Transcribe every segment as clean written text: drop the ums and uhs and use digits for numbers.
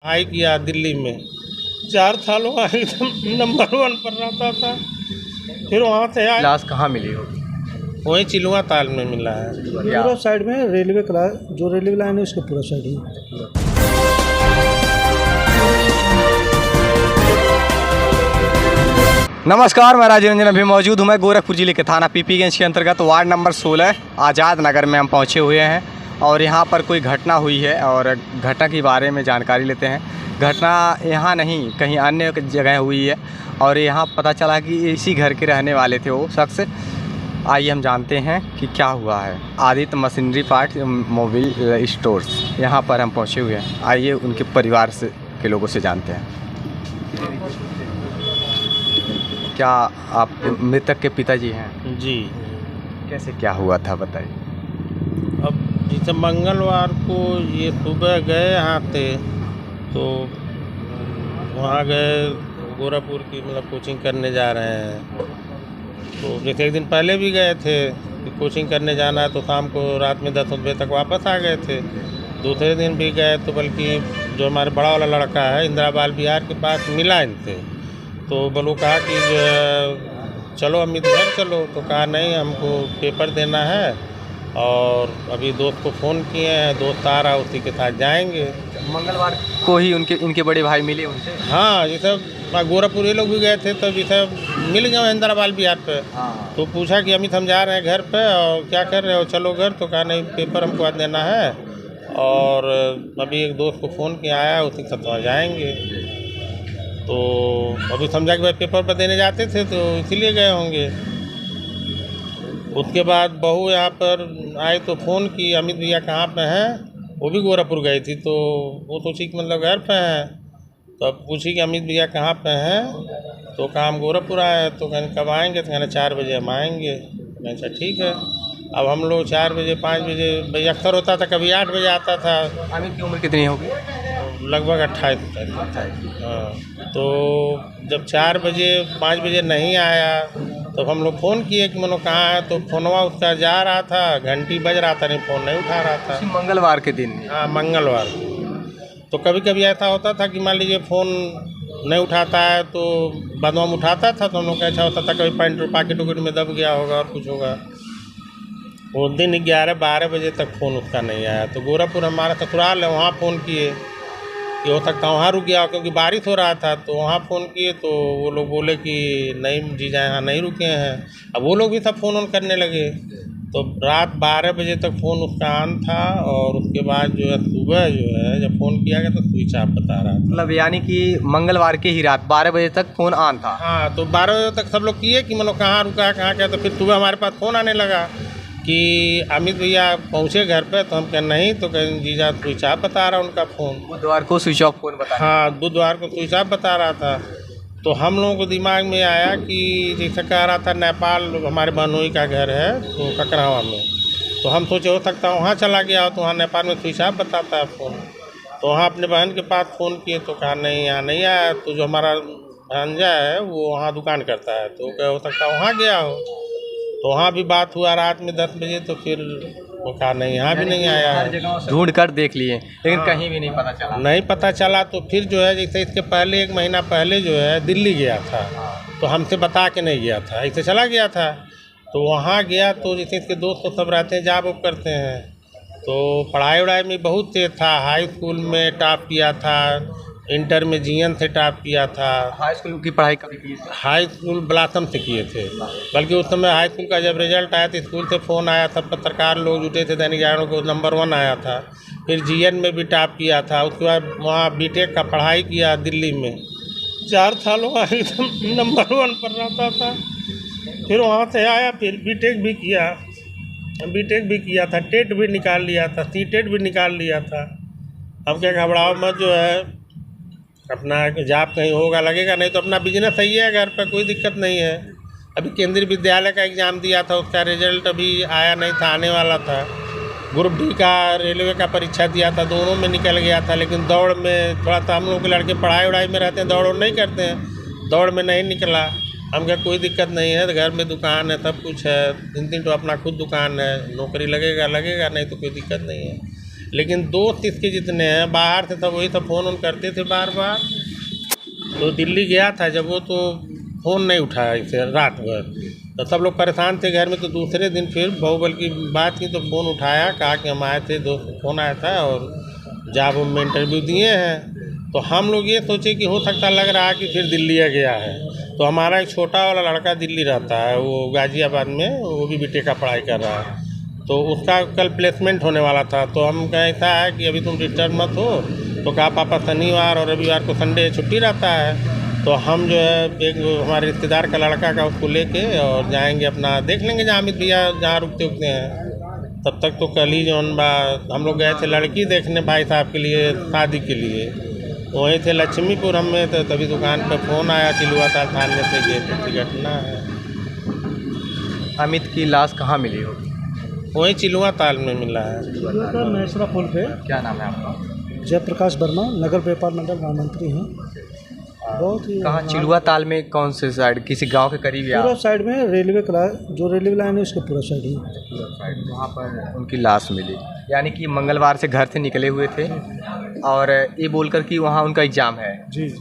High किया दिल्ली में 4 साल हुआ एकदम नंबर 1 पर रहता था। फिर वहाँ से आया, लाश कहाँ मिली होगी? वहीं चिलुआ ताल में मिला है। पूरा साइड में रेलवे का जो रेलवे लाइन है उसके पूरा साइड ही। नमस्कार, मैं राजीव रंजन अभी मौजूद हूँ मैं गोरखपुर जिले के थाना पीपीगंज के अंतर्गत वार्ड नंबर 16 आज़ाद नगर में हम पहुँचे हुए हैं और यहाँ पर कोई घटना हुई है और घटना के बारे में जानकारी लेते हैं। घटना यहाँ नहीं कहीं अन्य जगह हुई है और यहाँ पता चला कि इसी घर के रहने वाले थे वो शख्स। आइए हम जानते हैं कि क्या हुआ है। Aditya machinery part mobile stores यहाँ पर हम पहुँचे हुए हैं। आइए उनके परिवार से के लोगों से जानते हैं। क्या आप मृतक के पिताजी हैं? जी, कैसे क्या हुआ था बताइए। अब जैसे मंगलवार को ये सुबह गए यहाँ से, तो वहाँ गए गोरखपुर की मतलब कोचिंग करने जा रहे हैं। तो जैसे एक दिन पहले भी गए थे कि कोचिंग करने जाना है, तो शाम को रात में 10 बजे तक वापस आ गए थे। दूसरे दिन भी गए तो बल्कि जो हमारे बड़ा वाला लड़का है इंदिरा बाल विहार के पास मिला इनसे, तो बोलो कहा कि जो है चलो अमित घर चलो, तो कहा नहीं हमको पेपर देना है और अभी दोस्त को फ़ोन किए हैं, दोस्त आ रहा उसी के साथ जाएंगे। मंगलवार को ही इनके बड़े भाई मिले उनसे? हाँ, जैसे गोरखपुर ये लोग भी गए थे तो जैसे मिल गए इंदिरा बाल विहार पे। हाँ। तो पूछा कि अमित हम जा रहे हैं घर पे और क्या कर रहे हो, चलो घर। तो कहा नहीं पेपर हमको आज देना है और अभी एक दोस्त को फ़ोन किया आया उसी के साथ वहाँ जाएंगे। तो अभी समझा कि भाई पेपर पर देने जाते थे तो इसीलिए गए होंगे। उसके बाद बहू यहाँ पर आई तो फ़ोन की अमित भैया कहाँ पे हैं। वो भी गोरखपुर गई थी तो वो सोची कि मतलब घर पे हैं। तो अब पूछी कि अमित भैया कहाँ पे हैं, तो कहा हम गोरखपुर आए हैं। तो कहने कब आएंगे, तो कहने 4 बजे हम आएंगे। मैं अच्छा ठीक है। अब हम लोग 4 बजे 5 बजे भाई अक्सर होता था, कभी 8 बजे आता था। अमित की उम्र कितनी होगी? लगभग 28 तक। हाँ, तो जब 4 बजे 5 बजे नहीं आया तो हम लोग फ़ोन किए कि मनो कहाँ है, तो फ़ोनवा उसका जा रहा था, घंटी बज रहा था, नहीं फ़ोन नहीं उठा रहा था। मंगलवार के दिन? हाँ, मंगलवार। तो कभी कभी ऐसा होता था कि मान लीजिए फ़ोन नहीं उठाता है तो बाद में उठाता था, तो हम लोग का ऐसा होता था कभी पैंट पॉकेट वॉकेट में दब गया होगा और कुछ होगा। उस दिन 11-12 बजे तक फ़ोन उसका नहीं आया। तो गोरखपुर हमारा ससुराल है, वहाँ फ़ोन किए कि हो सकता वहाँ रुक गया क्योंकि बारिश हो रहा था। तो वहाँ फ़ोन किए तो वो लोग बोले कि नहीं जीजा यहाँ नहीं रुके हैं। अब वो लोग भी सब फ़ोन ऑन करने लगे। तो रात 12 बजे तक फ़ोन उसका ऑन था और उसके बाद जो है सुबह जो है जब फ़ोन किया गया तो स्विच ऑफ बता रहा था। मतलब यानी कि मंगलवार की ही रात 12 बजे तक फ़ोन ऑन था? हाँ, तो 12 बजे तक सब लोग किए कि मतलब कहाँ रुका है कहाँ क्या। तो फिर सुबह हमारे पास फ़ोन आने लगा कि अमित भैया पहुँचे घर पे। तो हम कहें नहीं, तो कहें जीजा स्विच ऑफ बता रहा उनका फ़ोन। बुधवार को स्विच ऑफ फ़ोन बता? हाँ, बुधवार को स्विच ऑफ बता रहा था। तो हम लोगों को दिमाग में आया कि जैसे कह रहा था नेपाल हमारे बहनोई का घर है तो ककरावा में। तो हम सोचे हो सकता है वहाँ चला गया हो, तो वहाँ नेपाल में स्विच ऑफ बताता है फ़ोन। तो वहाँ अपने बहन के पास फ़ोन किए तो कहा नहीं यहाँ नहीं आया। तो जो हमारा भांजा है वो वहाँ दुकान करता है, तो क्या हो सकता है वहाँ गया हो। तो वहाँ भी बात हुआ रात में 10 बजे। तो फिर वो कहा नहीं यहाँ भी नहीं आया है। ढूंढ कर देख लिए लेकिन कहीं भी नहीं पता चला? नहीं पता चला। तो फिर जो है जैसे इसके पहले 1 महीना पहले जो है दिल्ली गया था, तो हमसे बता के नहीं गया था, ऐसे चला गया था। तो वहाँ गया तो जैसे इसके दोस्त तो सब रहते हैं, जॉब वॉब करते हैं। तो पढ़ाई वढ़ाई में बहुत तेज था, हाई स्कूल में टॉप किया था, इंटर में जीएन से टॉप किया था। हाई स्कूल की पढ़ाई कभी की? हाई स्कूल ब्लासम से किए थे। बल्कि उस समय हाई स्कूल का जब रिजल्ट आया तो स्कूल से फ़ोन आया था, पत्रकार लोग जुटे थे, दैनिक जागरण को नंबर 1 आया था। फिर जीएन में भी टॉप किया था। उसके बाद वहाँ बीटेक का पढ़ाई किया दिल्ली में 4 साल हुआ एकदम नंबर 1 पर रहता था। फिर वहाँ से आया, फिर बीटेक भी किया था, टेट भी निकाल लिया था, सीटेट भी निकाल लिया था। अब क्या घबराओ मत, जो है अपना जॉब कहीं होगा लगेगा, नहीं तो अपना बिजनेस सही है, घर पर कोई दिक्कत नहीं है। अभी केंद्रीय विद्यालय का एग्ज़ाम दिया था, उसका रिजल्ट अभी आया नहीं था, आने वाला था। ग्रुप डी का रेलवे का परीक्षा दिया था, दोनों में निकल गया था। लेकिन दौड़ में थोड़ा सा हम लोग के लड़के पढ़ाई वढ़ाई में रहते हैं, दौड़ नहीं करते हैं, दौड़ में नहीं निकला। हम क्या कोई दिक्कत नहीं है, घर में दुकान है, सब कुछ है, 3 तो अपना खुद दुकान है, नौकरी लगेगा, नहीं तो कोई दिक्कत नहीं है। लेकिन दोस्त इसके जितने हैं बाहर से सब वही सब फ़ोन करते थे बार बार। तो दिल्ली गया था जब वो, तो फ़ोन नहीं उठाया इसे रात भर, तो सब लोग परेशान थे घर में। तो दूसरे दिन फिर बाहुबल की बात की तो फ़ोन उठाया, कहा कि हम आए थे, दोस्त फ़ोन आया था और जॉब में इंटरव्यू दिए हैं। तो हम लोग ये सोचे कि हो सकता लग रहा है कि फिर दिल्ली गया है। तो हमारा एक छोटा वाला लड़का दिल्ली रहता है, वो गाज़ियाबाद में, वो भी बीटेक का पढ़ाई कर रहा है। तो उसका कल प्लेसमेंट होने वाला था। तो हम कहे ऐसा है कि अभी तुम डिस्टर्ब मत हो। तो कहा पापा शनिवार और रविवार को संडे छुट्टी रहता है, तो हम जो है एक हमारे रिश्तेदार का लड़का का उसको लेके और जाएंगे, अपना देख लेंगे जहाँ अमित भैया जहाँ रुकते उकते हैं। तब तक तो कल ही जौन बा हम लोग गए थे लड़की देखने भाई साहब के लिए, शादी के लिए। वहीं थे लक्ष्मीपुरम में, तो तभी दुकान पे फ़ोन आया, चिलुआ ताल थाने से गए थे, घटना है। अमित की लाश कहाँ मिली होगी? वहीं चिलुआ ताल में मिला है। महेश्वरा पुल पे। क्या नाम है आपका? जयप्रकाश वर्मा, नगर व्यापार मंडल महामंत्री हैं। बहुत ही कहाँ चिलुआ ताल में? कौन से साइड? किसी गांव के करीब या पूरा साइड में रेलवे जो रेलवे लाइन है उसके पूरा साइड ही। वहाँ पर उनकी लाश मिली, यानी कि मंगलवार से घर से निकले हुए थे और ये बोलकर कि वहाँ उनका एग्ज़ाम है जी।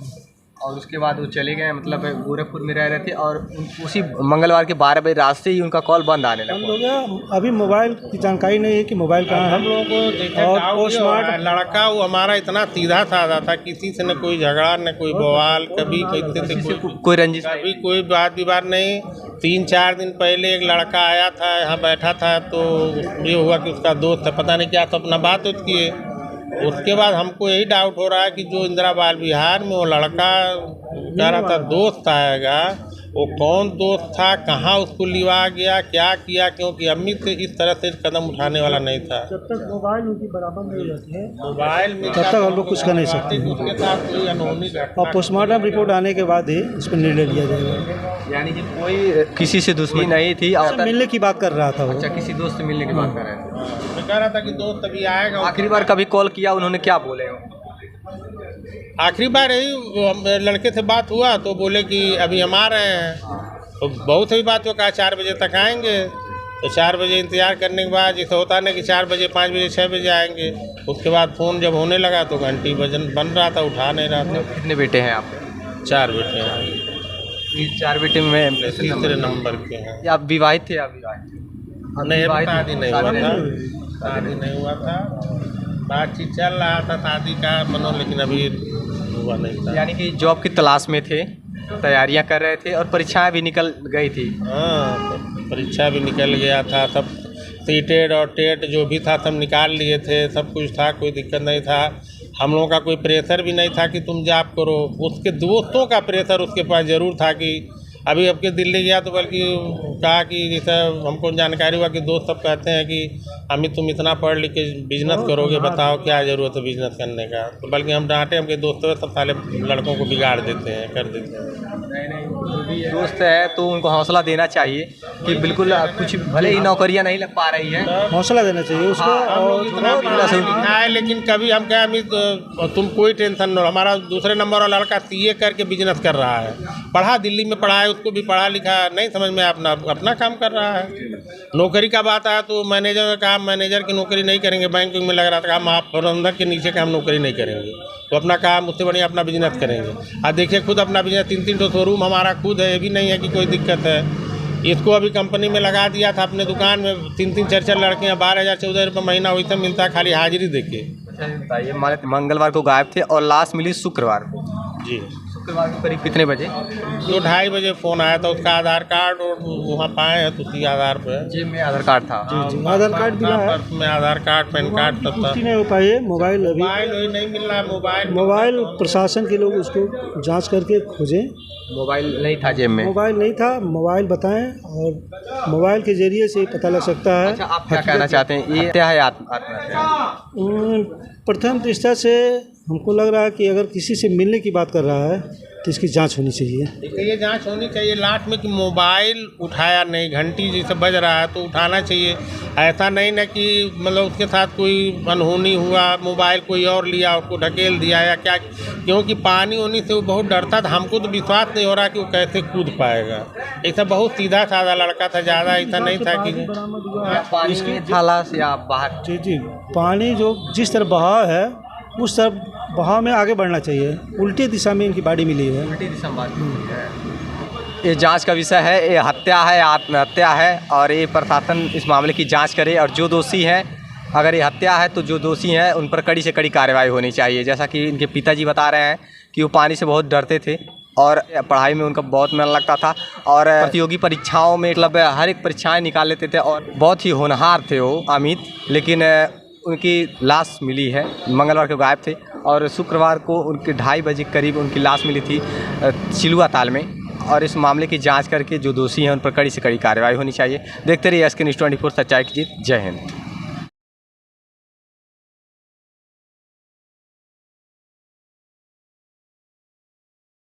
और उसके बाद वो चले गए, मतलब गोरखपुर में रह रहे थे और उसी मंगलवार के 12 बजे रात से ही उनका कॉल बंद आने बंद लगा। हो गया। अभी मोबाइल की जानकारी नहीं है कि मोबाइल कहाँ हम है। लोगों को देखा और डाउट पोस्टमार्टम लड़का वो हमारा इतना सीधा साधा था, किसी से न कोई झगड़ा न कोई बवाल, कभी किसी से कोई रंजिश कभी कोई बात विवाद नहीं। 3-4 दिन पहले एक लड़का आया था, यहाँ बैठा था, तो ये हुआ कि उसका दोस्त है, पता नहीं क्या तो अपना बात किए। उसके बाद हमको यही डाउट हो रहा है कि जो इंदिरा बाल विहार में वो लड़का कह रहा था दोस्त आएगा, वो कौन दोस्त था, कहाँ उसको लिवा गया, क्या किया, क्योंकि अमित से इस तरह से कदम उठाने वाला नहीं था। जब तक मोबाइल उनकी बराबर नहीं रहती है मोबाइल में तब तक हम लोग कुछ कर नहीं सकते। उसके साथ कोई अनहोनी घटना और पोस्टमार्टम रिपोर्ट आने के बाद ही इस पर निर्णय लिया जाएगा। यानी कि कोई किसी से दुश्मनी नहीं थी और मिलने की बात कर रहा था वो। अच्छा, किसी दोस्त से मिलने की बात कर रहे थे। मैं कह रहा था कि दोस्त अभी आएगा। आखिरी बार कभी कॉल किया उन्होंने, क्या बोले हो? आखिरी बार यही लड़के से बात हुआ तो बोले कि अभी हम आ रहे हैं। तो बहुत ही बात हो, कहा 4 बजे तक आएंगे। तो 4 बजे इंतज़ार करने के बाद जैसे होता नहीं कि 4 बजे 5 बजे 6 बजे आएंगे। उसके बाद फ़ोन जब होने लगा तो घंटी बन रहा था, उठा नहीं रहा था। कितने बेटे हैं आपके? 4 बेटे हैं। इस 4 बेटे में तीसरे नंबर के हैं। या आप विवाहित थे या अविवाहित? नहीं, विवाहित शादी नहीं हुआ शादी था, नहीं शादी नहीं हुआ था। बातचीत चल रहा था शादी का बनो, लेकिन अभी हुआ नहीं था। यानी कि जॉब की तलाश में थे, तैयारियां कर रहे थे और परीक्षाएं भी निकल गई थी। हाँ, परीक्षा भी निकल गया था, सब सीटेड और टेट जो भी था सब निकाल लिए थे, सब कुछ था, कोई दिक्कत नहीं था। हम लोगों का कोई प्रेशर भी नहीं था कि तुम जॉब करो। उसके दोस्तों का प्रेशर उसके पास ज़रूर था कि अभी आपके दिल्ली गया तो बल्कि कहा कि जैसे हमको जानकारी हुआ कि दोस्त सब कहते हैं कि अमित तुम इतना पढ़ लिख के बिजनेस करोगे, बताओ क्या ज़रूरत है बिजनेस करने का। तो बल्कि हम डांटे, हमके दोस्तों सब साले लड़कों को बिगाड़ देते हैं, कर देते हैं। दोस्त है तो उनको हौसला देना चाहिए कि बिल्कुल कुछ भले ही नौकरियां नहीं लग पा रही हैं, हौसला देना चाहिए उसको। और इतना लिखा है, लेकिन कभी हम क्या अमित तुम कोई टेंशन न लो। हमारा दूसरे नंबर वाला लड़का CA करके बिजनेस कर रहा है, पढ़ा दिल्ली में पढ़ा है, उसको भी पढ़ा लिखा नहीं समझ में, अपना काम कर रहा है। नौकरी का बात आया तो मैनेजर ने कहा मैनेजर की नौकरी नहीं करेंगे, बैंकिंग में लग रहा था, कहा प्रबंधक के नीचे का हम नौकरी नहीं करेंगे, तो अपना काम उससे बढ़िया अपना बिजनेस करेंगे। अब देखिए खुद अपना बिजनेस 3-3 शोरूम हमारा खुद है, ये भी नहीं है कि कोई दिक्कत है। इसको अभी कंपनी में लगा दिया था अपने दुकान में, 3-4 लड़कियाँ 12,000-14,000 रुपये महीना वैसे मिलता है, खाली हाजिरी देके। बताइए, मंगलवार को गायब थे और लाश मिली शुक्रवार को। जी, शुक्रवार को करीब कितने बजे? 2-2:30 बजे फ़ोन आया था। उसका आधार कार्ड और वहाँ पाए हैं तो उसी आधार पर जेब में आधार कार्ड था। जी, आधार कार्ड भी है। पर्स में आधार कार्ड, पैन कार्ड सब था। पुष्टि नहीं हो पाई है। मोबाइल अभी मोबाइल वही नहीं मिल रहा है। मोबाइल प्रशासन के लोग उसको जांच करके खोजें। मोबाइल नहीं था जेब में? मोबाइल नहीं था, मोबाइल बताएं और मोबाइल के जरिए से पता लग सकता है। अच्छा, आप क्या कहना चाहते हैं, ये क्या है आत्महत्या? प्रथम दृष्टया से हमको लग रहा है कि अगर किसी से मिलने की बात कर रहा है तो इसकी जांच होनी चाहिए। देखिए ये जांच होनी चाहिए लास्ट में कि मोबाइल उठाया नहीं, घंटी जैसे बज रहा है तो उठाना चाहिए। ऐसा नहीं ना कि मतलब उसके साथ कोई अनहोनी हुआ, मोबाइल कोई और लिया उसको ढकेल दिया या क्या, क्योंकि पानी होने से वो बहुत डरता था। हमको तो विश्वास नहीं हो रहा कि वो कैसे कूद पाएगा। ऐसा बहुत सीधा साधा लड़का था, ज़्यादा ऐसा नहीं था कि पानी में थाला से या बाहर। जी जी, पानी जो जिस तरफ बहाव है उस तरफ बहाव में आगे बढ़ना चाहिए। उल्टी दिशा में इनकी बॉडी मिली है। उल्टी दिशा में है। ये जांच का विषय है, ये हत्या है, आत्महत्या है, और ये प्रशासन इस मामले की जांच करे, और जो दोषी हैं, अगर ये हत्या है तो जो दोषी हैं उन पर कड़ी से कड़ी कार्रवाई होनी चाहिए। जैसा कि इनके पिताजी बता रहे हैं कि वो पानी से बहुत डरते थे और पढ़ाई में उनका बहुत मन लगता था, और प्रतियोगी परीक्षाओं में मतलब हर एक परीक्षाएं निकाल लेते थे, और बहुत ही होनहार थे वो अमित। लेकिन उनकी लाश मिली है, मंगलवार को गायब थे, और शुक्रवार को उनके 2:30 बजे करीब उनकी लाश मिली थी चिलुआ ताल में। और इस मामले की जांच करके जो दोषी हैं उन पर कड़ी से कड़ी कार्रवाई होनी चाहिए। देखते रहिए SK News 24, सच्चाई की जीत। जय हिंद।